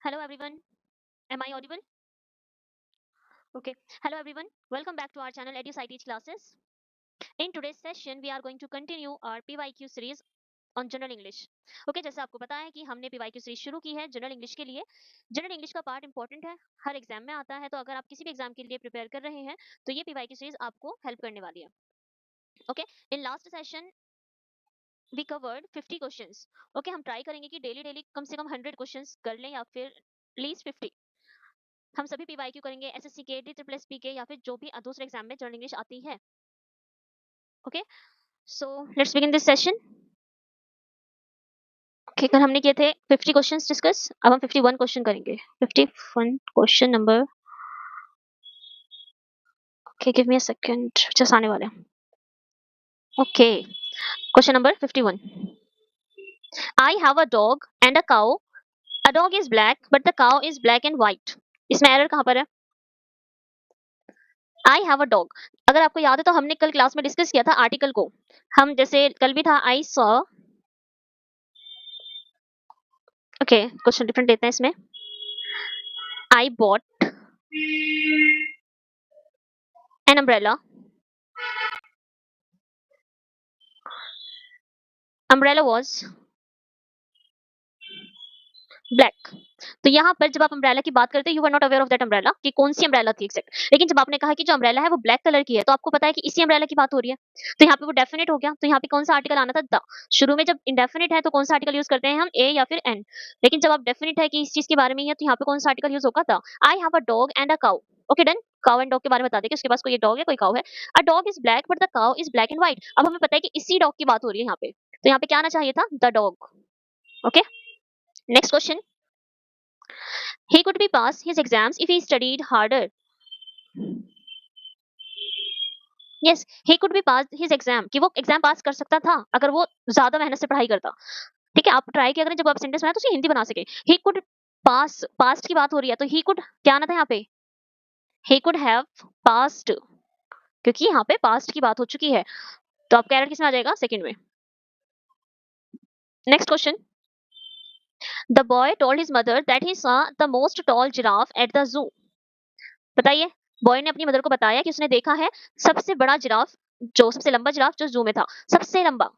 Hello everyone. Am I audible? Okay. Hello everyone. Welcome back to our channel EduSci Teach Classes. In today's session, we are going to continue our PYQ series on general English. Okay, जैसे आपको पता है कि हमने PYQ series शुरू की है general English के लिए. जनरल इंग्लिश का पार्ट इंपॉर्टेंट है, हर एग्जाम में आता है, तो अगर आप किसी भी एग्जाम के लिए प्रिपेयर कर रहे हैं तो ये PYQ सीरीज आपको हेल्प करने वाली है. Okay, in last session we covered 50 questions. Okay, हम ट्राई करेंगे कि डेली डेली कम से कम 100 क्वेश्चंस कर लें या फिर लीस्ट 50. हम सभी पीवाईक्यू करेंगे, एसएससी के, डी ट्रिपल एसपी के, या फिर जो भी दूसरे एग्जाम में जनरल इंग्लिश आती है. Okay, so let's begin this session. Okay, कल हमने किए थे 50 क्वेश्चंस डिस्कस, अब हम 51 क्वेश्चन करेंगे. 51 question number. Okay, give me a second, just आने वाले हैं. Okay, question number 51. I have a dog and a cow. A dog is black but the cow is black and white. इसमें error कहाँ पर है? I have a dog. अगर आपको याद है तो हमने कल क्लास में डिस्कस किया था आर्टिकल को. हम जैसे कल भी था I saw. Okay, question different देते हैं इसमें. I bought an umbrella. Umbrella was black. तो यहाँ पर जब आप अम्ब्रेला की बात करते हैं, you are not aware of that umbrella कि कौन सी अम्ब्रेला थी एग्जैक्ट. लेकिन जब आपने कहा कि जो अम्ब्रेला है वो ब्लैक कलर की है, तो आपको पता है कि इसी अम्ब्रेला की बात हो रही है. तो यहाँ पे वो डेफिनेट हो गया. तो यहाँ पे कौन सा आर्टिकल आना था? द. शुरू में जब इंडेफिनिट है तो कौन सा आर्टिकल यूज करते हैं हम? ए या फिर एन. लेकिन जब आप डेफिनिट है कि इस चीज के बारे में ही है, तो यहाँ पे कौन सा आर्टिकल यूज होगा? The. I have a dog and a cow. Okay, done. Cow and dog के बारे में बता दें कि उसके पास कोई डॉग है, कोई काउ है. A dog is black but the cow is black and white. अब हमें पता है कि इसी डॉग की बात हो रही है यहाँ पे, तो यहाँ पे क्या आना चाहिए था? The dog. Okay, next question. He could be pass his exams if he studied harder. Yes, he could be pass his exam. कि वो एग्जाम पास कर सकता था अगर वो ज्यादा मेहनत से पढ़ाई करता. ठीक है, आप ट्राई किया करें जब आप सेंटेंस बनाए तो उसे हिंदी बना सके. He could pass, पास्ट की बात हो रही है, तो he could क्या आना था यहाँ पे? He could have passed, क्योंकि यहाँ पे पास्ट की बात हो चुकी है. तो आपका एरर किसमें आ जाएगा? सेकंड में. Next question. The boy told his mother that he saw the most tall giraffe at the zoo. बताइए, बॉय ने अपनी मदर को बताया कि उसने देखा है सबसे बड़ा जिराफ, जो सबसे लंबा जिराफ जो जू में था, सबसे लंबा.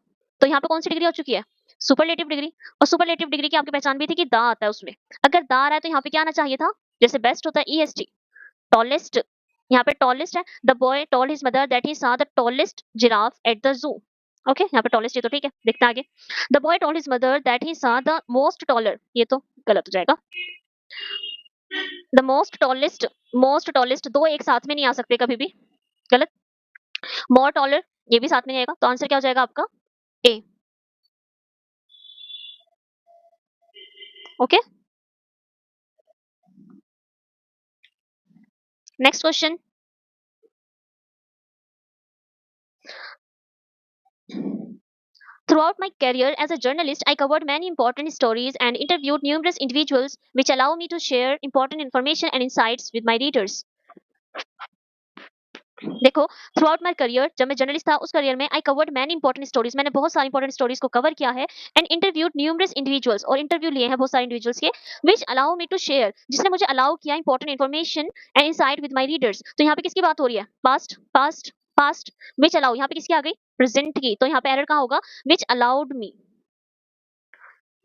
तो यहाँ पे कौन सी डिग्री हो चुकी है? Superlative degree. और सुपरलेटिव डिग्री की आपकी पहचान भी थी कि दा आता है उसमें. अगर दा आ रहा है तो यहाँ पे क्या आना चाहिए था? जैसे बेस्ट होता है ईएसटी, टॉलेस्ट. यहाँ पे टॉलेस्ट है. The boy told his mother that he saw the tallest giraffe at the zoo. Okay, यहाँ पे टॉलेस्ट ये तो ठीक है, देखते हैं आगे. The boy told his mother that he saw the most taller. ये तो गलत हो जाएगा. द मोस्ट टॉलेस्ट दो एक साथ में नहीं आ सकते कभी भी. गलत. मोर टॉलर ये भी साथ में नहीं आएगा, तो आंसर क्या हो जाएगा आपका? A. Okay, next question. Throughout my career as a journalist, I covered many important stories and interviewed numerous individuals, which allow me to share important information and insights with my readers. देखो, throughout my career, जब मैं journalist था उस career में, I covered many important stories, मैंने बहुत सारी important stories को कवर किया है. एंड इंटरव्यूड न्यूमरस इंडिविजुअल्स, और इंटरव्यू लिए हैं बहुत सारे इंडिविजुअल्स के, which allow me to share, जिसने मुझे अलाउ किया important information and insight with my readers. तो यहाँ पे किसकी बात हो रही है? Past, past, past. Which allow यहाँ पे किसकी आ गई? प्रेजेंट की. तो यहाँ पे एरर कहाँ होगा? Which allowed me.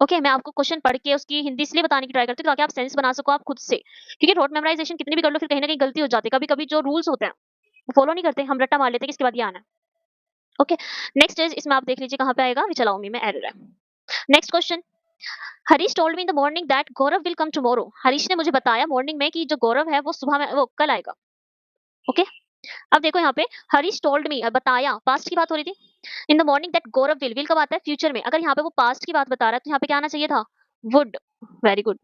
ओके, मैं आपको क्वेश्चन पढ़ के उसकी हिंदी इसलिए बताने की ट्राई करती हूँ ताकि आप सेंस बना सको आप खुद से, क्योंकि रोट मेमोराइजेशन कितनी भी कर लो फिर कहीं ना कहीं गलती हो जाती है. कभी कभी जो रूल्स होते हैं फॉलो नहीं करते, हम रट्टा मार लेते हैं कि इसके बाद ये आना है. ओके, नेक्स्ट इज, इसमें आप देख लीजिए कहाँ पे आएगा, विच अलाउ मी में एरर है. Next question. Harish told me in the morning that Gaurav will come tomorrow. Harish ने मुझे बताया मॉर्निंग में कि जो गौरव है वो सुबह में, वो कल आएगा. ओके, अब देखो यहाँ पे हरीश टोल्ड मी, बताया, पास्ट की बात हो रही थी. In the morning that Gaurav will कब आता है? फ्यूचर में. अगर यहाँ पे वो पास्ट की बात बता रहा है तो यहाँ पे क्या आना चाहिए था? वुड. Very good.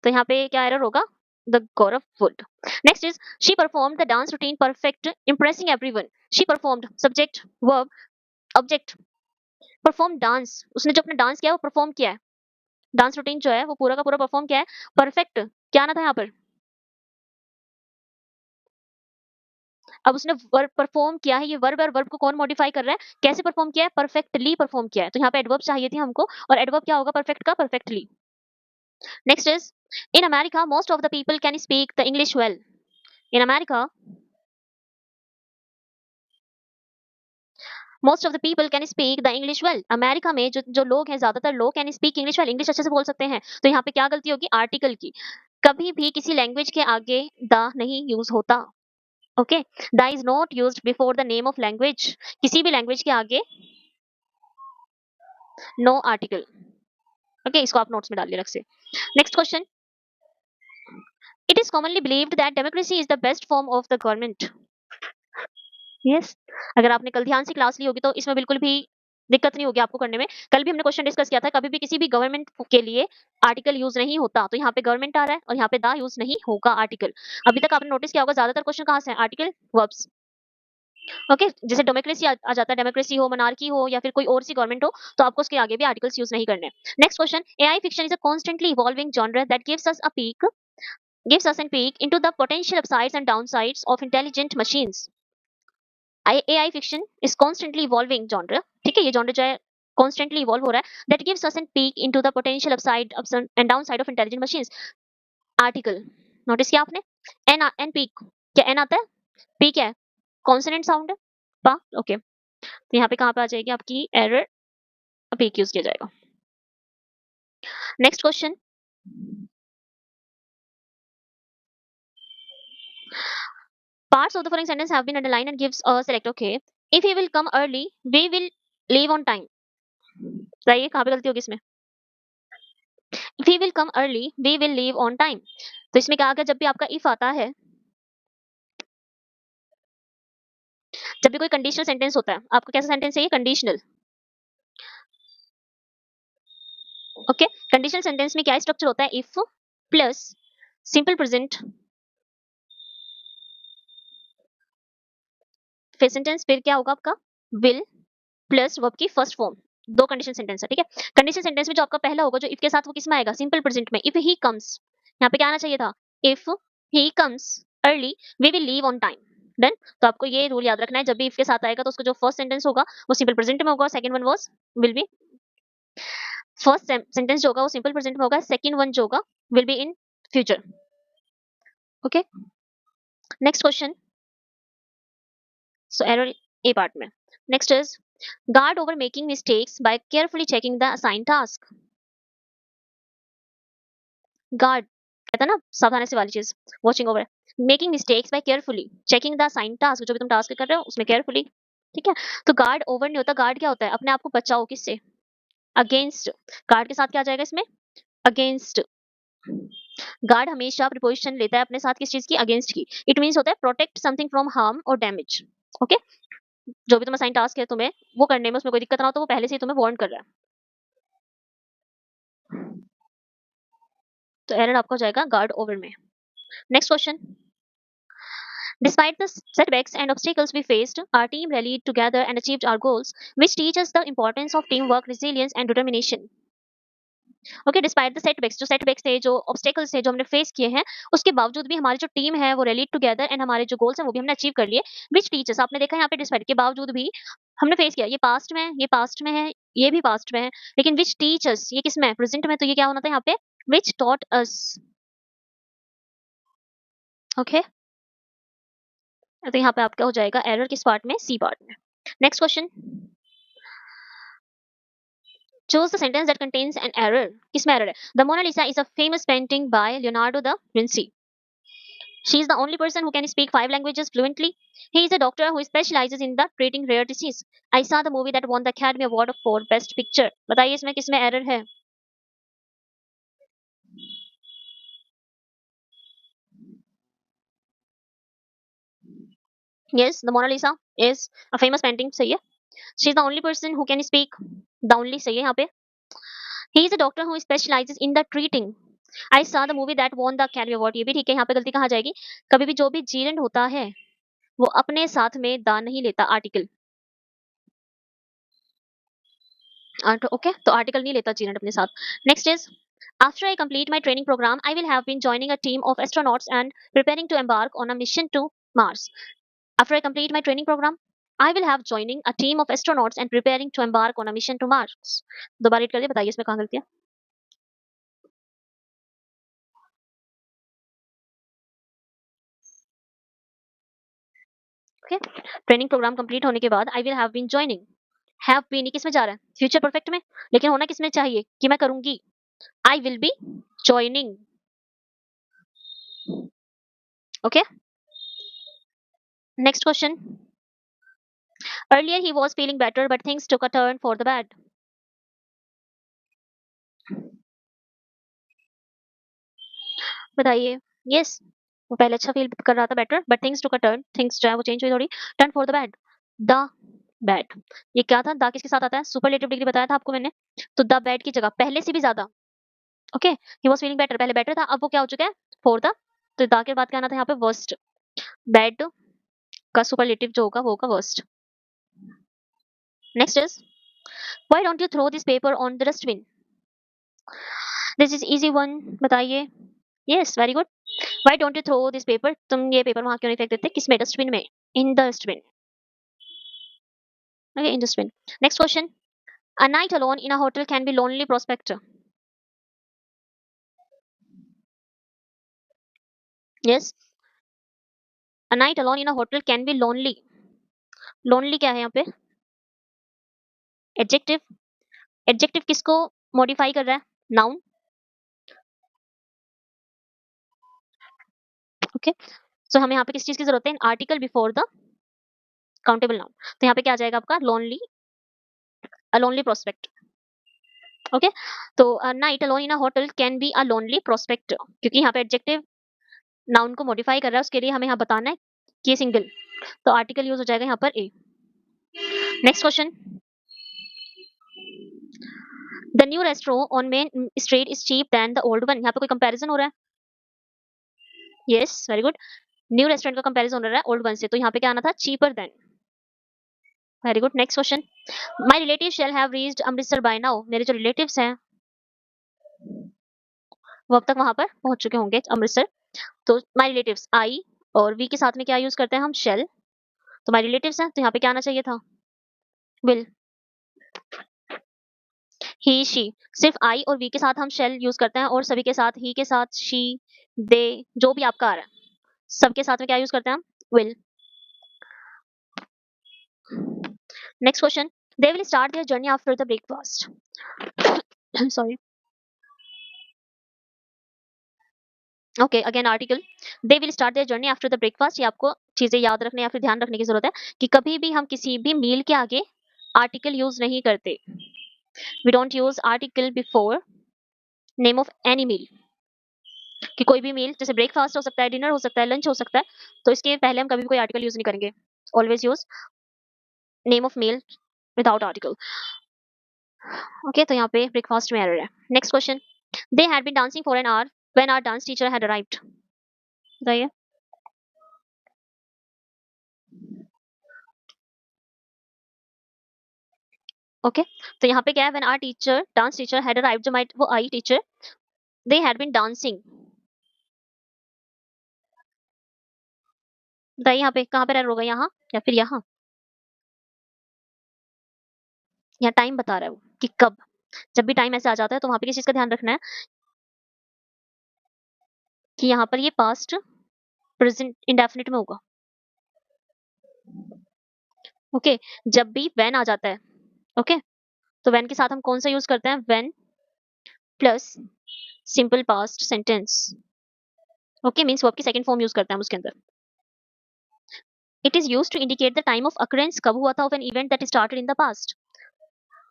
तो यहाँ पे क्या एरर होगा? The Gaurav would. Next is, she performed the dance routine perfect, impressing everyone. She performed, subject, verb, object. Perform dance, उसने जो अपना डांस किया है वो परफॉर्म किया है. डांस रूटीन जो है वो पूरा का पूरा परफॉर्म किया है. परफेक्ट क्या आना था यहाँ पर? अब उसने वर्ब परफॉर्म किया है, ये वर्ब और वर्ब को कौन मॉडिफाई कर रहा है? कैसे परफॉर्म किया है? परफेक्टली परफॉर्म किया है. तो यहाँ पे एडवर्ब चाहिए थी हमको, और एडवर्ब क्या होगा परफेक्ट का? Perfectly. Next is, In America, most of the people can speak the English well. In America, most of the people can speak the English well. America में जो जो लोग हैं, ज्यादातर लोग can speak English well, English अच्छे से बोल सकते हैं। तो यहाँ पे क्या गलती होगी? आर्टिकल की। कभी भी किसी लैंग्वेज के आगे द नहीं यूज होता। Okay, the is not used before the name of language. किसी भी लैंग्वेज के आगे नो आर्टिकल। ओके, इसको आप नोट्स में डालिए अलग से। Next question, it is commonly believed that democracy is the best form of the government. Yes, अगर आपने कल ध्यान से क्लास ली होगी तो इसमें बिल्कुल भी दिक्कत नहीं होगी आपको करने में। कल भी हमने क्वेश्चन डिस्कस किया था, कभी भी किसी भी गवर्नमेंट के लिए आर्टिकल यूज नहीं होता। तो यहाँ पे गवर्नमेंट आ रहा है और यहाँ पे द यूज नहीं होगा आर्टिकल। अभी तक आपने नोटिस किया होगा ज्यादातर क्वेश्चन कहाँ से है? Article verbs. ओके, जैसे डेमोक्रेसी आ जाता है, डेमोक्रेसी हो, मोनार्की हो या फिर कोई और सी गवर्नमेंट हो, तो आपको उसके आगे भी आर्टिकल्स यूज नहीं करने। Next question, AI fiction is a constantly evolving genre that gives us a peek into the potential upsides and downsides of intelligent machines. AI fiction is constantly evolving genre, ठीक है, ये genre जो है constantly evolve हो रहा है, that gives us a peek into the potential upside and downside of intelligent machines. Article, notice किया आपने? N peak, क्या N आता है? P क्या है? Consonant sound है? पा, okay, तो यहाँ पे कहाँ पे आ जाएगी आपकी error? peak यूज किया जाएगा। Next question, parts of the following sentence have been underlined and gives a select, okay, if he will come early we will leave on time। बताइए कहाँ पे गलती होगी इसमें? If he will come early we will leave on time। तो इसमें क्या आ गया? जब भी आपका if आता है, जब भी कोई कंडीशनल सेंटेंस होता है, आपका कैसा सेंटेंस है ये? कंडीशनल। ओके, कंडीशनल सेंटेंस में क्या स्ट्रक्चर होता है? इफ प्लस सिंपल प्रेजेंट, फिर सेंटेंस, फिर क्या होगा आपका? विल प्लस वर्ब की फर्स्ट फॉर्म। दो कंडीशन सेंटेंस है, ठीक है। कंडीशन सेंटेंस में जो आपका पहला होगा जो इफ के साथ, वो किस में आएगा? सिंपल प्रेजेंट में। इफ ही कम्स, यहाँ पे क्या आना चाहिए था? If he comes early we will leave on time. Done. तो आपको ये रूल याद रखना है, जब भी इफ के साथ आएगा तो उसका जो फर्स्ट सेंटेंस होगा वो सिंपल प्रेजेंट में होगा, second one was will be, first sentence जो होगा वो सिंपल प्रेजेंट में होगा, सेकंड वन जो होगा will be in future. Okay, next question, so error a part में। Next is guard over making mistakes by carefully checking the assigned task। guard कहता है ना सावधानी से वाली चीज, watching over. Making mistakes by carefully checking the assigned task, जो भी तुम टास्क कर रहे हो उसमें केयरफुली, ठीक है। तो गार्ड ओवर नहीं होता, गार्ड क्या होता है? अपने आप को बचाओ, किससे? अगेंस्ट। गार्ड के साथ क्या आ जाएगा इसमें? अगेंस्ट। गार्ड हमेशा प्रिपोजिशन लेता है अपने साथ किस चीज की? अगेंस्ट की। इट मींस होता है प्रोटेक्ट समथिंग फ्रॉम हार्म और डैमेज। ओके, जो भी तुम असाइन टास्क है तुम्हें वो करने में उसमें कोई दिक्कत ना हो तो वो पहले से ही तुम्हें वार्न कर रहा है। तो एरर आपका हो जाएगा गार्ड ओवर में। Next question, despite the setbacks and obstacles we faced, our team rallied together and achieved our goals, which teach us the importance of teamwork, resilience, and determination. Okay, despite the setbacks, जो setbacks थे, जो obstacles थे जो हमने face किए हैं, उसके बावजूद भी हमारी जो टीम है वो रैलीड टुगेदर एंड हमारे जो गोल्स हैं वो भी हमने अचीव कर लिए। विच टीचर्स, आपने देखा यहाँ पे डिस्पाइट के बावजूद भी हमने फेस किया। ये पास्ट में है, ये पास्ट में है, ये भी पास्ट में है, लेकिन विच टीचर्स ये किस में है? प्रेजेंट में। तो ये क्या होना था यहाँ पे? विच टॉट अस। ओके, तो यहाँ पे आपका हो जाएगा एरर किस पार्ट में? सी पार्ट में। Next question, choose the sentence that contains an error। किसमें error है? The Mona Lisa is a famous painting by Leonardo da Vinci। She is the only person who can speak 5 languages fluently। He is a doctor who specializes in the treating rare disease। I saw the movie that won the Academy Award for Best Picture। बताइए इसमें किसमें error है? Yes, the Mona Lisa is a famous painting, सही है। She is the only person who can speak, the only सही है यहाँ पे। He is a doctor who specializes in the treating। I saw the movie that won the Academy Award, ये भी ठीक है। यहाँ पे गलती कहाँ जाएगी? कभी भी जो भी जीरंड होता है वो अपने साथ में दा नहीं लेता, आर्टिकल। ओके, तो आर्टिकल नहीं लेता जीरंड अपने साथ। Next is after I complete my training programme I will have been joining a team of astronauts and preparing to embark on a mission to Mars. After I complete my training programme I will have joining a team of astronauts and preparing to embark on a mission to Mars. दोबारा read कर लिए, बताइए इसमें कहाँ गलती है? Okay, training programme complete होने के बाद I will have been joining. Have been ये किस में जा रहा है? फ्यूचर परफेक्ट में, लेकिन होना किस में चाहिए कि मैं करूंगी? I will be joining. Okay, next question. Earlier he was feeling better but things took a turn for the bad. बताइए। यस, वो पहले अच्छा फील कर रहा था, better, but things took a turn, things जो है वो चेंज हुई थोड़ी, turn for the bad. The bad, ये क्या था? द किसके साथ आता है? सुपरलेटिव डिग्री बताया था आपको मैंने। तो द बैड की जगह पहले से भी ज्यादा। Okay, he was feeling better, पहले बेटर था, अब वो क्या हो चुका है? For the. तो द के बाद क्या आना था यहाँ पे? वर्स्ट। बैड का सुपरलेटिव जो होगा वो होगा worst. Next is, why don't you throw this paper on the dustbin? This is easy one, बताइए। Yes, very good. Why don't you throw this paper, तुम ये पेपर वहां क्यों नहीं फेंक देते? किसमें? डस्टबिन में। In the dustbin. Okay, in dustbin. Next question. A night alone in a hotel can be lonely prospect. Yes, a night alone in a hotel can be lonely. Lonely क्या है यहाँ पे? Adjective. Adjective किसको modify कर रहा है? Noun. Okay. So हमें यहाँ पे किस चीज की जरूरत है? Article before the countable noun. तो यहाँ पे क्या आ जाएगा आपका? Lonely. A lonely prospect. Okay. तो a night alone in a hotel can be a lonely prospect. क्योंकि यहाँ पे adjective noun को modify कर रहा है, उसके लिए हमें यहाँ बताना है कि सिंगल। तो article यूज हो जाएगा यहाँ पर a. Next question. The new restaurant on main street is cheap than the old one. यहाँ पे कोई comparison हो रहा है? Yes, very good. New restaurant का कंपैरिजन हो रहा है ओल्ड वन से, तो यहाँ पे क्या आना था? Cheaper than. Very good. Next question. My relative shall have reached Amritsar by now. मेरे जो रिलेटिव्स हैं वो अब तक वहां पर पहुंच चुके होंगे अमृतसर। तो माय रिलेटिव्स, आई और वी के साथ में क्या यूज करते हैं हम? शेल। तो माय रिलेटिव्स हैं, तो यहाँ पे क्या आना चाहिए था? विल। He she. सिर्फ आई और वी के साथ हम शेल यूज करते हैं, और सभी के साथ, ही के साथ, शी, दे, जो भी आपका आ रहा है, सबके साथ में क्या यूज करते हैं हम? Will. Next question. They will start their journey after the breakfast. Sorry. Okay, again article. They will start their journey after the breakfast. ये आपको चीजें याद रखने या फिर ध्यान रखने की जरूरत है कि कभी भी हम किसी भी मील के आगे आर्टिकल यूज नहीं करते। We don't use article before name of any meal. कि कोई भी मील, जैसे ब्रेकफास्ट हो सकता है, डिनर हो सकता है, लंच हो सकता है, तो इसके पहले हम कभी भी कोई आर्टिकल यूज नहीं करेंगे। Always use name of meal without article. Okay, तो यहाँ पे ब्रेकफास्ट में एरर है। Next question. They had been dancing for an hour when our dance teacher had arrived. बताइए। ओके, तो यहाँ पे क्या है? When our teacher, dance teacher, had arrived, जो माइट वो I teacher, they had been dancing. बताइए यहाँ पे कहाँ पर एरर होगा? यहाँ या फिर यहाँ? यहाँ टाइम बता रहा है वो कि कब। जब भी टाइम ऐसे आ जाता है तो वहां पे किस चीज का ध्यान रखना है? कि यहाँ पर ये पास्ट प्रेजेंट इंडेफिनिट में होगा। ओके, जब भी व्हेन आ जाता है, ओके, तो व्हेन के साथ हम कौन सा यूज करते हैं? When plus simple past sentence. Okay, means verb की सेकंड फॉर्म यूज करते हैं हम उसके अंदर। It is use to indicate the time of occurrence, कब हुआ था, of an event that started in the past.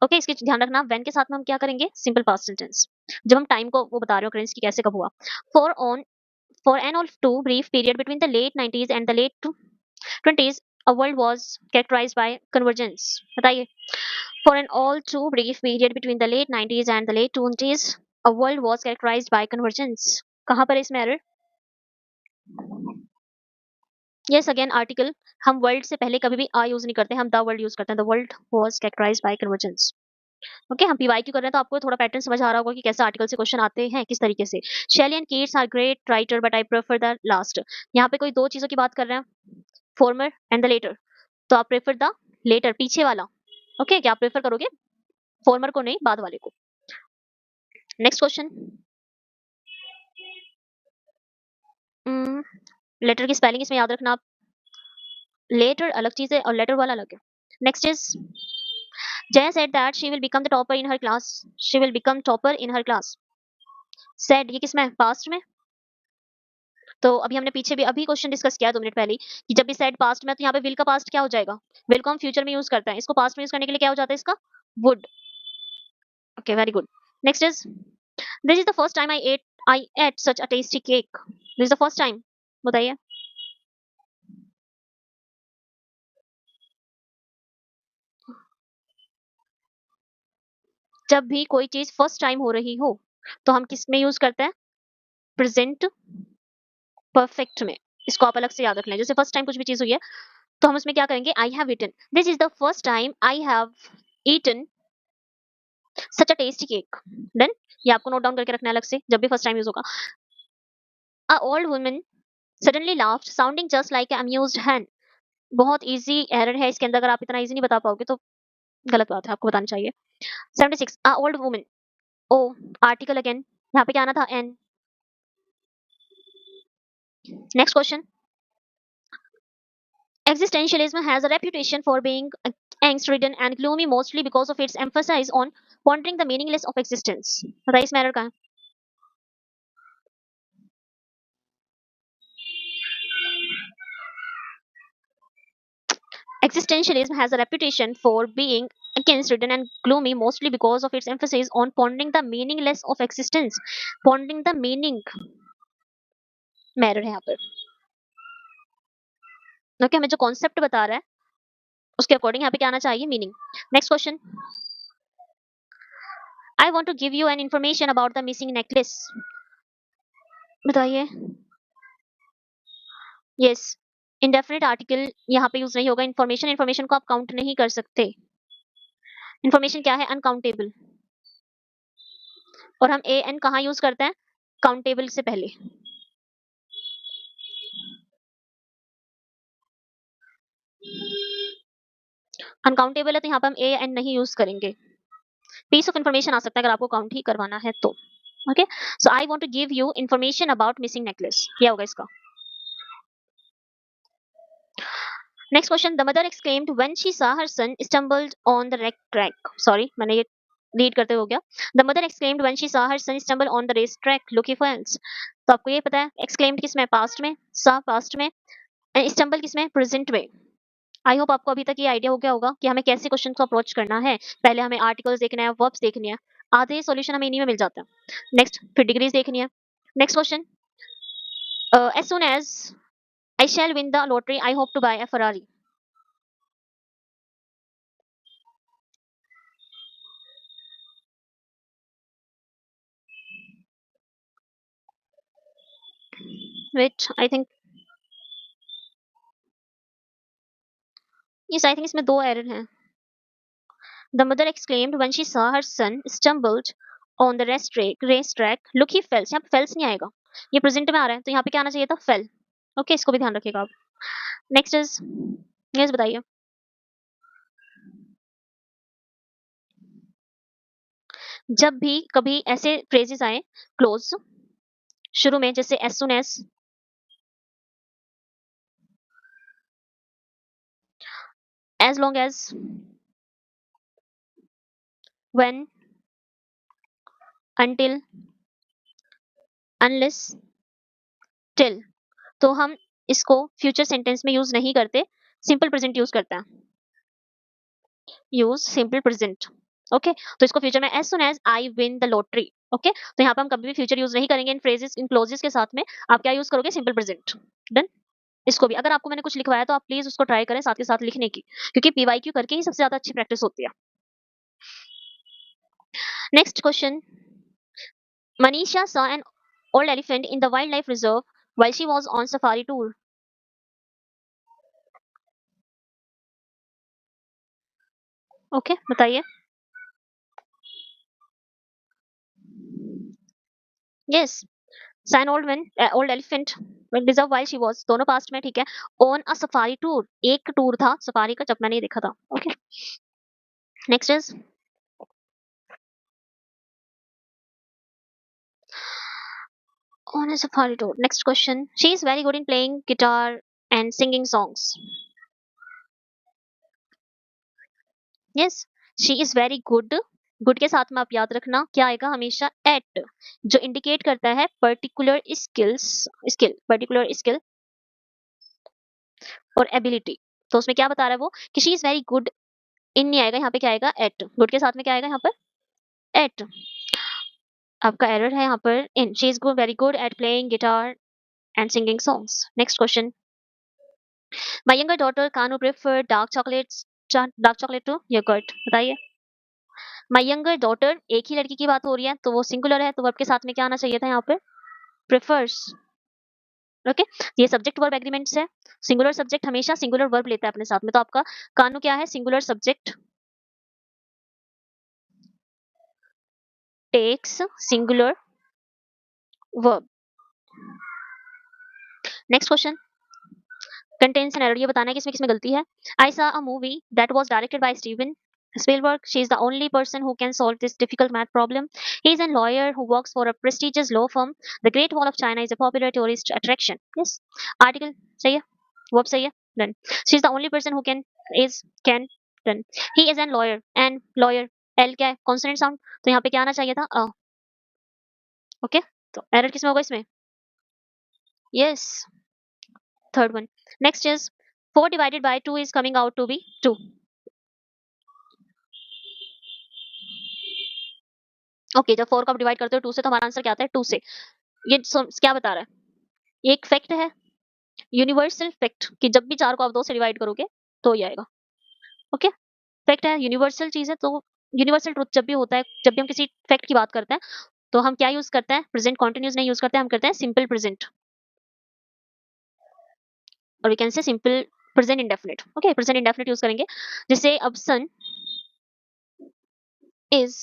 Okay, इसके ध्यान रखना, व्हेन के साथ में हम क्या करेंगे? Simple past sentence. जब हम टाइम को वो बता रहे हो अकरेंस की कैसे कब हुआ। For on For an all too brief period between the late 90s and the late 20s, a world was characterized by convergence. बताइए। For an all too brief period between the late 90s and the late 20s, a world was characterized by convergence. कहाँ पर है इसमें error? Yes, again article. हम world से पहले कभी भी आ यूज नहीं करते, हम द वर्ल्ड यूज करते हैं। The world was characterized by convergence. Okay, हम पीवाई क्यू कर रहे हैं, तो आपको थोड़ा पैटर्न समझ आ रहा होगा कि कैसे आर्टिकल से क्वेश्चन आते हैं, किस तरीके से। Shelley and Keats are great writer but I prefer the last. यहाँ पे कोई दो चीजों की बात कर रहे हैं, फॉर्मर एंड द लेटर, तो आप प्रेफर द लेटर, पीछे वाला। ओके, क्या आप प्रेफर करोगे? फॉर्मर को नहीं, बाद वाले को। Next question. लेटर की स्पेलिंग इसमें याद रखना आप। लेटर अलग चीज है और लेटर वाला अलग है. Next is Jaya said that she will become the topper in her class. She will become topper in her class. Said ये किसमें है? पास्ट में. तो अभी हमने पीछे भी अभी क्वेश्चन डिस्कस किया 2 मिनट पहले ही कि जब भी सेड पास्ट में तो यहाँ पे विल का पास्ट क्या हो जाएगा? विल को हम फ्यूचर में यूज करते हैं. इसको पास्ट में यूज करने के लिए क्या हो जाता है इसका? Would. Okay very good. Next is this is the first time I at such a tasty cake. This is the first time. बताइए. जब भी कोई चीज फर्स्ट टाइम हो रही हो तो हम किस में यूज करते हैं? प्रेजेंट परफेक्ट में. इसको आप अलग से याद रख लें. जैसे फर्स्ट टाइम कुछ भी चीज हुई है तो हम उसमें क्या करेंगे? I have eaten. This is the first time I have eaten such a tasty cake. Then ये आपको नोट डाउन करके रखना है अलग से जब भी फर्स्ट टाइम यूज होगा. अ old woman suddenly laughed sounding just like an amused hen. बहुत इजी एरर है इसके अंदर. अगर आप इतना इजी नहीं बता पाओगे तो गलत बात है. आपको बताना चाहिए. 76 a old woman. Oh article again. यहाँ पे क्या आना था? An. Next question. Existentialism has a reputation for being angst-ridden and gloomy mostly because of its emphasis on pondering the meaningless of existence. बताइए इसमें error कहाँ है? Existentialism has a reputation for being against-ridden and gloomy mostly because of its emphasis on pondering the meaningless of existence. Pondering the meaning में error है यहाँ पर. Okay हमें जो कॉन्सेप्ट बता रहा है उसके अकॉर्डिंग यहाँ पे क्या आना चाहिए? Meaning. Next question. I want to give you an information about the missing necklace. बताइए. यस. इंडेफिनिट आर्टिकल यहाँ पे यूज नहीं होगा. इन्फॉर्मेशन इन्फॉर्मेशन को आप काउंट नहीं कर सकते. इन्फॉर्मेशन क्या है? अनकाउंटेबल. और हम ए एन कहाँ यूज करते हैं? काउंटेबल से पहले. अनकाउंटेबल है तो यहाँ पे हम ए एन नहीं यूज करेंगे. पीस ऑफ इन्फॉर्मेशन आ सकता है अगर आपको काउंट ही करवाना है तो. Okay so I want to give you information about missing necklace. क्या होगा इसका? Next question. The mother exclaimed when she saw her son stumbled on the wreck track. Sorry मैंने ये रीड करते हो गया. The mother exclaimed when she saw her son stumble on the race track looky for else. तो आपको ये पता है एक्सक्लेम्ड किस में? पास्ट में. saw पास्ट में. एंड स्टम्बल किस में? प्रेजेंट में. आई होप आपको अभी तक ये आइडिया हो गया होगा कि हमें कैसे क्वेश्चन को अप्रोच करना है. पहले हमें आर्टिकल्स देखना है, वर्ब्स देखनी है. आधे सॉल्यूशन हमें इन्हीं में मिल जाता है. नेक्स्ट फिर डिग्रीज देखनी है. Next question. As soon as I shall win the lottery I hope to buy a Ferrari. Which I think yes I think इसमें दो एरर हैं. The mother exclaimed when she saw her son stumbled on the race track look he fell. यहाँ पे fails नहीं आएगा. ये present में आ रहा है तो यहाँ पे क्या आना चाहिए था? फेल. ओके इसको भी ध्यान रखिएगा आप. नेक्स्ट इज यस बताइए. जब भी कभी ऐसे फ्रेजेस आए क्लोज शुरू में जैसे as soon as long as, when, until, unless, till, तो हम इसको फ्यूचर सेंटेंस में यूज नहीं करते. सिंपल प्रेजेंट यूज करते हैं. Use simple present. ओके तो इसको फ्यूचर में as soon as I win the lottery. Okay तो यहाँ पे हम कभी भी फ्यूचर यूज नहीं करेंगे इन फ्रेजेस इन क्लोजेस के साथ में. आप क्या यूज करोगे? Simple present. डन. इसको भी अगर आपको मैंने कुछ लिखवाया तो आप प्लीज उसको ट्राई करें साथ के साथ लिखने की, क्योंकि पीवाईक्यू करके ही सबसे ज्यादा अच्छी प्रैक्टिस होती है. Next question. Manisha saw an old elephant in the wildlife reserve while she was on safari tour. Okay बताइए. Yes. saw an old elephant reserve while she was दोनों पास्ट में. ठीक है. on a safari tour एक tour था safari का जब मैंने ये देखा था. Okay next is on a safari tour. Next question. She is very good in playing guitar and singing songs. Yes, she is very good. Good के साथ में आप याद रखना क्या आएगा हमेशा, एट, जो इंडिकेट करता है पर्टिकुलर स्किल्स, पर्टिकुलर स्किल और एबिलिटी। तो उसमें क्या बता रहा है वो कि she is very good in, नहीं आएगा यहाँ पे, क्या आएगा एट। गुड के साथ में क्या आएगा यहाँ पर, एट। आपका एरर है यहाँ पर, in. She is good, very good at playing guitar and singing songs. Next question, my younger daughter Kanu prefer dark chocolate to yoghurt, बताइए। माय यंगर डॉटर, एक ही लड़की की बात हो रही है तो वो सिंगुलर है, तो वर्ब के साथ में क्या आना चाहिए था यहाँ पे, प्रेफर्स। ओके, ये सब्जेक्ट वर्ब एग्रीमेंट्स है। सिंगुलर सब्जेक्ट हमेशा सिंगुलर वर्ब लेता है अपने साथ में, तो आपका कानू क्या है, singular subject takes singular verb. Next question, contains an error, ये बताना है कि इसमें किसमें गलती है। आई सा a movie that was directed by Steven Spielberg. She is the only person who can solve this difficult math problem. He is a lawyer who works for a prestigious law firm. The Great Wall of China is a popular tourist attraction. Yes. Article सही है, verb सही है, done. She is the only person who can done. He is a lawyer and lawyer L क्या है, consonant sound, तो यहाँ पे क्या आना चाहिए था, अ। ओके, तो एरर किसमें होगा इसमें, yes, third one. Next is 4 divided by 2 is coming out to be 2. Okay, जब 4 को आप डिवाइड करते हो 2 से तो हमारा आंसर क्या आता है, 2 से। ये क्या बता रहा है, ये एक फैक्ट है, यूनिवर्सल फैक्ट, कि जब भी 4 को आप 2 से डिवाइड करोगे तो ही आएगा। ओके, फैक्ट है, यूनिवर्सल चीज है, तो यूनिवर्सल ट्रुथ जब भी होता है, जब भी हम किसी फैक्ट की बात करते हैं तो हम क्या यूज करते हैं, प्रेजेंट कॉन्टिन्यूस नहीं यूज करते, हम करते हैं सिंपल प्रेजेंट, और we can say simple present indefinite. Okay, present indefinite use करेंगे, जैसे अब sun is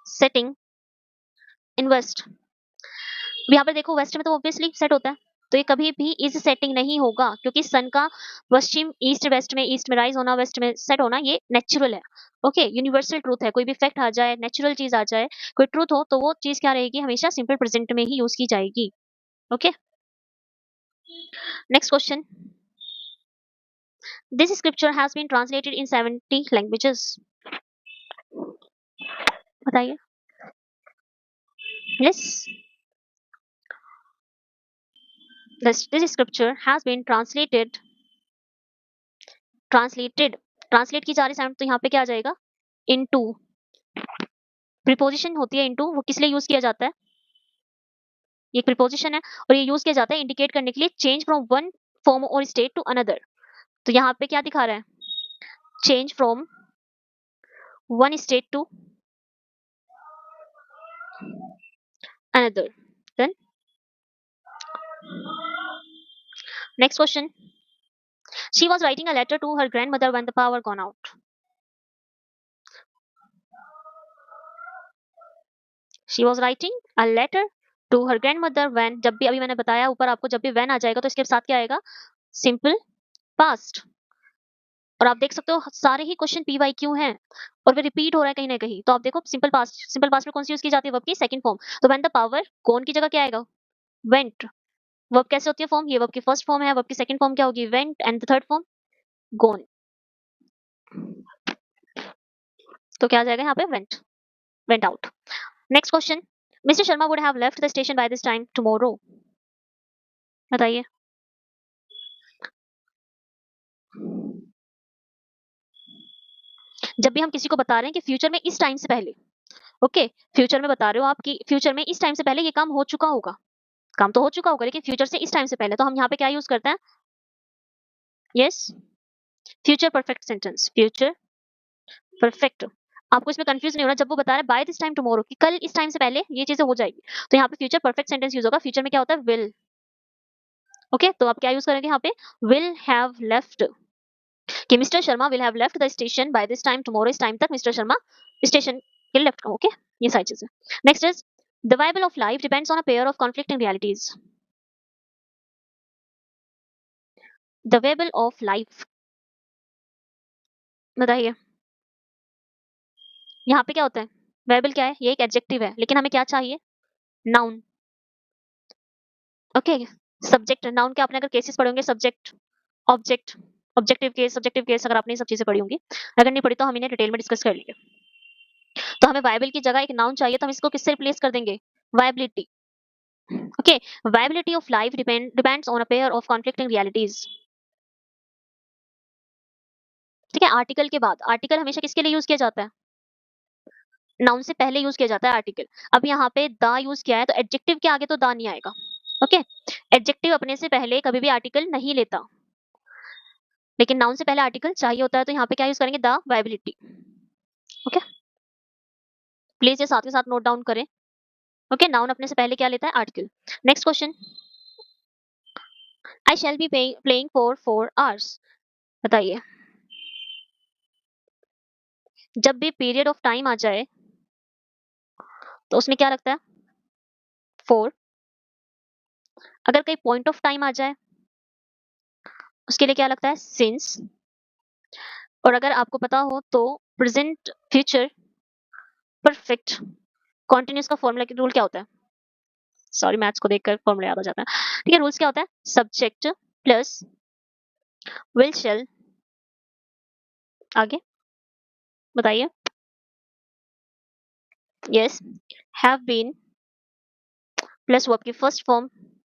setting in west. यहाँ पर देखो वेस्ट में तो ऑब्वियसली सेट होता है, तो ये कभी भी इज सेटिंग नहीं होगा, क्योंकि सन का पश्चिम ईस्ट में राइज होना, वेस्ट में सेट होना, ये नेचुरल है। ओके, यूनिवर्सल ट्रूथ है, कोई भी फैक्ट आ जाए, नेचुरल चीज आ जाए, कोई ट्रूथ हो, तो वो चीज क्या रहेगी, हमेशा सिंपल प्रेजेंट में ही यूज की जाएगी। Okay, next question, this scripture has been translated in 70 languages, बताइए। Yes, this scripture has been translated, translate की जा रही साउंड, तो यहाँ पे क्या आ जाएगा, इनटू। प्रीपोजिशन होती है इनटू, वो किस लिए यूज किया जाता है, ये एक प्रीपोजिशन है, और ये यूज किया जाता है इंडिकेट करने के लिए चेंज फ्रॉम वन फॉर्म और स्टेट टू अनदर। तो यहाँ पे क्या दिखा रहा है, change from one state to another. Then next question, she was writing a letter to her grandmother when the power gone out. She was writing a letter to her grandmother when, जब भी, अभी मैंने बताया ऊपर आपको, जब भी when आ जाएगा तो इसके साथ क्या आएगा, सिंपल पास्ट। और आप देख सकते हो सारे ही क्वेश्चन पीवाईक्यू हैं, और वे रिपीट हो रहा है कहीं ना कहीं, तो आप देखो सिंपल पास्ट में कौन सी यूज की जाती है, वर्ब की सेकंड फॉर्म, तो व्हेन द पावर, कौन की जगह क्या आएगा, वेंट। वर्ब कैसे होती है फॉर्म, ये वर्ब की फर्स्ट फॉर्म है, वर्ब की सेकंड फॉर्म क्या होगी, went, and the third form gone. तो क्या आ जाएगा यहाँ पे, went, went out. Next question, mister Sharma would have left the station by this time tomorrow, बताइए। जब भी हम किसी को बता रहे हैं कि फ्यूचर में इस टाइम से पहले, ओके, फ्यूचर में बता रहे हो आप कि फ्यूचर में इस टाइम से पहले ये काम हो चुका होगा, काम तो हो चुका होगा लेकिन फ्यूचर से इस टाइम से पहले, तो हम यहाँ पे क्या यूज करते हैं, yes, future perfect sentence, future perfect. आपको इसमें कंफ्यूज नहीं होना, जब वो बता रहा है बाय दिस टाइम टुमारो, कि कल इस टाइम से पहले ये चीजें हो जाएगी, तो यहाँ पे फ्यूचर परफेक्ट सेंटेंस यूज होगा। फ्यूचर में क्या होता है, विल। ओके, तो आप क्या यूज करेंगे यहाँ पे, विल हैव लेफ्ट, कि mister Sharma will have left the station by this time tomorrow, इस टाइम तक मिस्टर शर्मा स्टेशन के लेफ्ट। ओके, ये सारी चीजें। Next is the Bible of life depends on a pair of conflicting realities. The Bible of life, बताइए। यहाँ पे क्या होता है, बाइबल क्या है, ये एक एडजेक्टिव है, लेकिन हमें क्या चाहिए, नाउन। ओके, सब्जेक्ट, नाउन के आपने अगर केसेस पढ़े होंगे, subject, object, objective case, subjective case, अगर आपने ये सब चीजें पढ़ी होंगी, अगर नहीं पढ़ी तो हम इन्हें डिटेल में डिस्कस कर लेंगे। तो हमें वायबल की जगह एक नाउन चाहिए, तो हम इसको किससे रिप्लेस कर देंगे? Viability. Okay, viability of life depends on a pair of conflicting realities. ठीक है, आर्टिकल के बाद, आर्टिकल हमेशा किसके लिए यूज किया जाता है? नाउन से पहले यूज किया जाता है आर्टिकल। अब यहाँ पे द यूज किया है, तो एडजेक्टिव के आगे तो द नहीं आएगा। ओके, एडजेक्टिव अपने से पहले कभी भी आर्टिकल नहीं लेता, लेकिन नाउन से पहले आर्टिकल चाहिए होता है, तो यहाँ पे क्या यूज करेंगे? The viability. ओके, प्लीज ये साथ के साथ नोट डाउन करें। ओके, नाउन अपने से पहले क्या लेता है? Article. Next question, I shall be playing for 4 hours। बताइए, जब भी पीरियड ऑफ टाइम आ जाए तो उसमें क्या लगता है? 4। अगर कहीं पॉइंट ऑफ टाइम आ जाए उसके लिए क्या लगता है? सिंस। और अगर आपको पता हो तो प्रेजेंट, फ्यूचर, परफेक्ट, कॉन्टिन्यूस का फॉर्मूला रूल क्या होता है? सॉरी, मैथ्स को देखकर फॉर्मूला याद आ जाता है। ठीक है, रूल्स क्या होता है? सब्जेक्ट प्लस विल शेल, आगे बताइए। Yes, have been plus verb की first form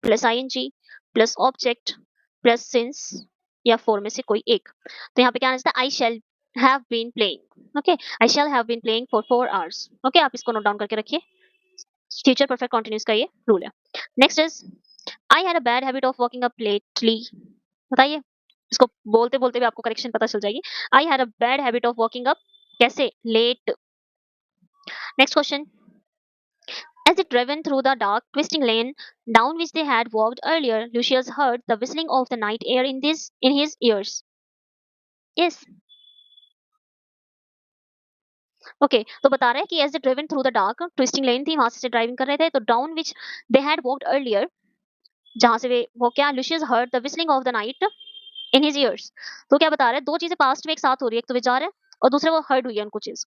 plus ING plus object plus since, या 4 में से कोई एक। तो यहाँ पे क्या आंसर है? I shall have been playing. Okay, I shall have been playing for 4 hours। Okay, आप इसको नोट डाउन करके रखिए, फ्यूचर परफेक्ट कंटीन्यूअस का ये रूल है। Next is, I had a bad habit of walking up lately. बताइए, इसको बोलते बोलते भी आपको करेक्शन पता चल जाएगी। I had a bad habit of walking up, कैसे? Late. Next question, as they driven through the dark, twisting lane down which they had walked earlier, Lucius heard the whistling of the night air in his ears. Yes. Okay, तो बता रहा है कि as they driven through the dark, twisting lane थी, वहां से driving कर रहे थे, तो down which they had walked earlier, जहां से वे वो क्या, Lucius heard the whistling of the night in his ears। तो क्या बता रहा है? दो चीजें पास्ट में एक साथ हो रही है, एक तो वे जा रहे हैं और दूसरे वो हर्ड हुई है उनको चीज।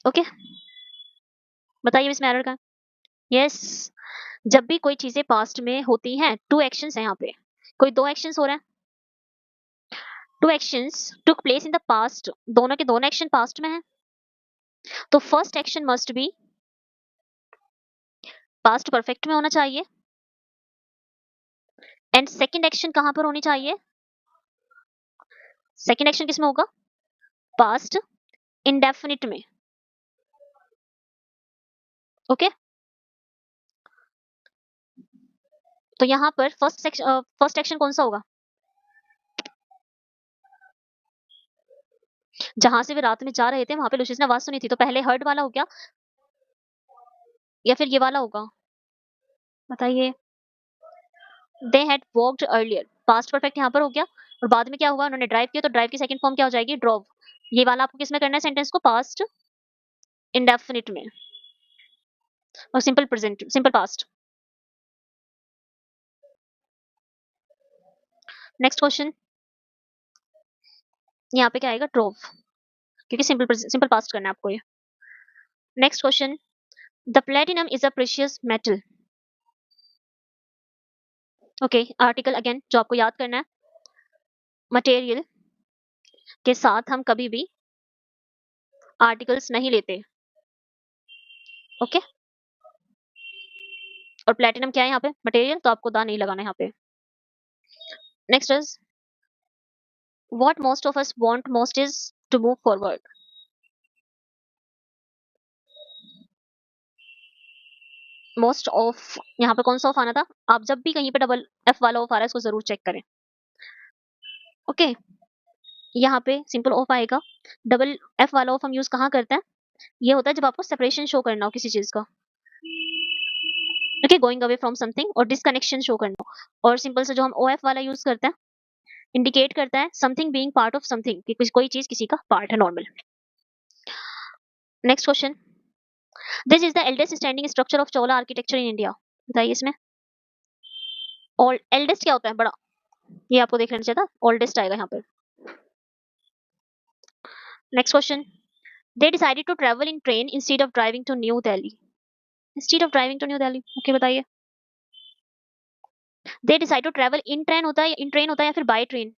ओके, बताइए इसमें एरर का। यस, जब भी कोई चीजें पास्ट में होती हैं, 2 एक्शंस है यहाँ पे, कोई 2 एक्शंस हो रहे हैं, 2 actions took place in the past, दोनों के दोनों एक्शन पास्ट में है, तो first action must be past perfect में होना चाहिए, एंड सेकंड एक्शन कहां पर होनी चाहिए? सेकंड एक्शन किसमें होगा? पास्ट इंडेफिनिट में। ओके, तो यहाँ पर फर्स्ट एक्शन कौन सा होगा? जहां से वे रात में जा रहे थे वहां पे लुशियस ने आवाज सुनी थी, तो पहले हर्ड वाला हो गया या फिर ये वाला होगा? बताइए। They had walked earlier, past perfect यहाँ पर हो गया, और बाद में क्या होगा? उन्होंने ड्राइव किया, तो ड्राइव की सेकंड फॉर्म क्या हो जाएगी? ड्रॉव। ये वाला आपको किसमें करना है सेंटेंस को? पास्ट इंडेफिनिट में और simple present, simple past. Next question, यहाँ पे क्या आएगा? ड्रोव, क्योंकि सिंपल पास्ट करना है आपको ये। Next question, the platinum is a precious metal. Okay, article again जो आपको याद करना है, मटेरियल के साथ हम कभी भी आर्टिकल्स नहीं लेते। ओके, और प्लेटिनम क्या है यहाँ पे? मटेरियल, तो आपको दा नहीं लगाना है यहाँ पे। Next is, what most of us want most is to move forward. Most of, यहाँ पे कौन सा ऑफ आना था? आप जब भी कहीं पे डबल एफ वाला ऑफ आ रहा है इसको जरूर चेक करें। ओके, यहाँ पे सिंपल ऑफ आएगा। डबल एफ वाला ऑफ हम यूज कहाँ करते हैं? ये होता है जब आपको सेपरेशन शो करना हो किसी चीज का। Okay, going away from something, और डिसकनेक्शन शो करना हो। और सिंपल से जो हम ओ एफ वाला यूज करते हैं, इंडिकेट करता है something being part of something, कि कोई चीज किसी का पार्ट है, normal. Next question, this is the eldest standing structure of Chola architecture in India. बताइए इसमें एल्डेस्ट क्या होता है? बड़ा, ये आपको देख लेना चाहिए था, ओल्डेस्ट आएगा यहाँ पर। Next question, they decided to travel in train instead of driving to New Delhi. Instead of driving to New Delhi, okay बताइए। They decide to travel in train होता है, इन ट्रेन होता है या फिर बाय ट्रेन?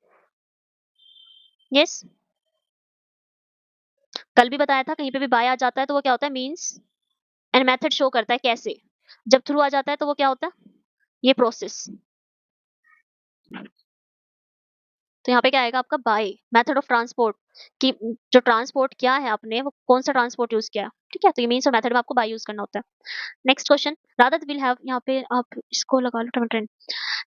यस, कल भी बताया था कहीं पे भी बाय आ जाता है तो वो क्या होता है, मीन्स एंड मेथड शो करता है कैसे। जब थ्रू आ जाता है तो वो क्या होता है, ये प्रोसेस। तो यहाँ पे क्या आएगा आपका, बाय मेथड ऑफ ट्रांसपोर्ट, कि जो ट्रांसपोर्ट किया है आपने वो कौन सा ट्रांसपोर्ट यूज किया है, ठीक है। तो ये मीन्स और मेथड में आपको बाय यूज करना होता है। Next question, Radha will have, यहाँ पे आप इसको लगा लो trained,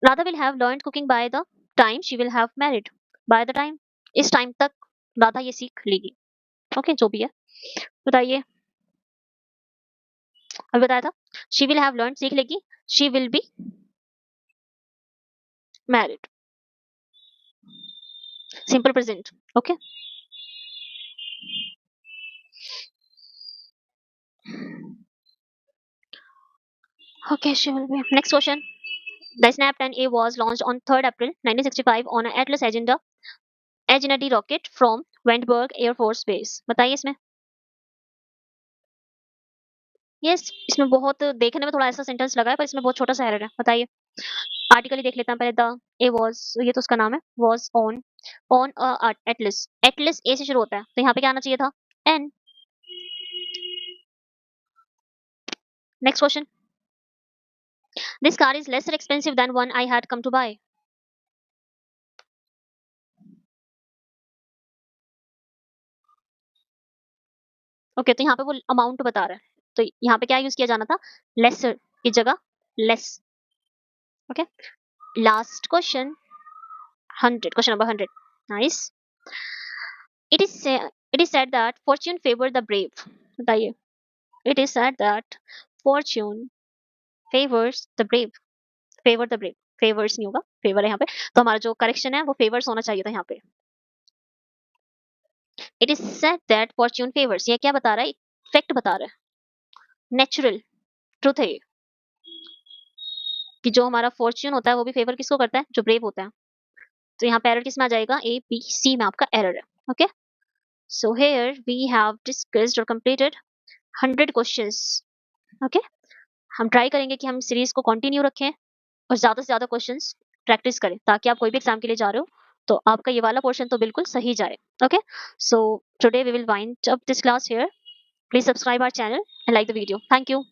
Radha will have learn cooking by the time she will have married, by the time, इस टाइम तक राधा ये सीख लेगी। ओके, जो भी है बताइए। अभी बताया था, शी विल हैव लर्न सीख लेगी, she will be married, simple present. Okay, okay, she will be. Next question. The Snap 10A was launched on 3rd April 1965 on an Atlas Agena D rocket from Vandenberg Air Force Base. बताइए इसमें। Yes, इसमें बहुत देखने में थोड़ा ऐसा sentence लगा है पर इसमें बहुत छोटा सा एरर है। बताइए। आर्टिकल ही देख लेते हैं पहले। द ए वॉज, ये तो उसका नाम है, वॉज ऑन एटलस, एटलस ए से शुरू होता है तो यहाँ पे क्या आना चाहिए था, an. Next question, this car is lesser expensive than one I had come to buy. Okay, तो यहाँ पे वो अमाउंट बता रहा है तो यहाँ पे क्या यूज किया जाना था, लेसर की जगह less. Okay, last question, 100, question number 100। Nice. It is it is said that fortune favour the brave. बताइए। It is said that fortune favours the brave, favour the brave, favours नहीं होगा, favour है यहाँ पे। तो हमारा जो करेक्शन है वो फेवर्स होना चाहिए था यहाँ पे। It is said that fortune favours, ये क्या बता रहा है, फैक्ट बता रहा है, नेचुरल ट्रूथ है ये, कि जो हमारा फॉर्च्यून होता है वो भी फेवर किसको करता है, जो ब्रेव होता है। तो यहाँ पे एरर किसमें आ जाएगा, ए बी सी में आपका एरर है। Okay, so here we have discussed और कंप्लीटेड 100 क्वेश्चंस। ओके, हम ट्राई करेंगे कि हम सीरीज को कंटिन्यू रखें और ज्यादा से ज्यादा क्वेश्चंस प्रैक्टिस करें ताकि आप कोई भी एग्जाम के लिए जा रहे हो तो आपका ये वाला पोर्शन तो बिल्कुल सही जाए। Okay, so today we will wind up this class here. Please subscribe our channel and like the video. Thank you.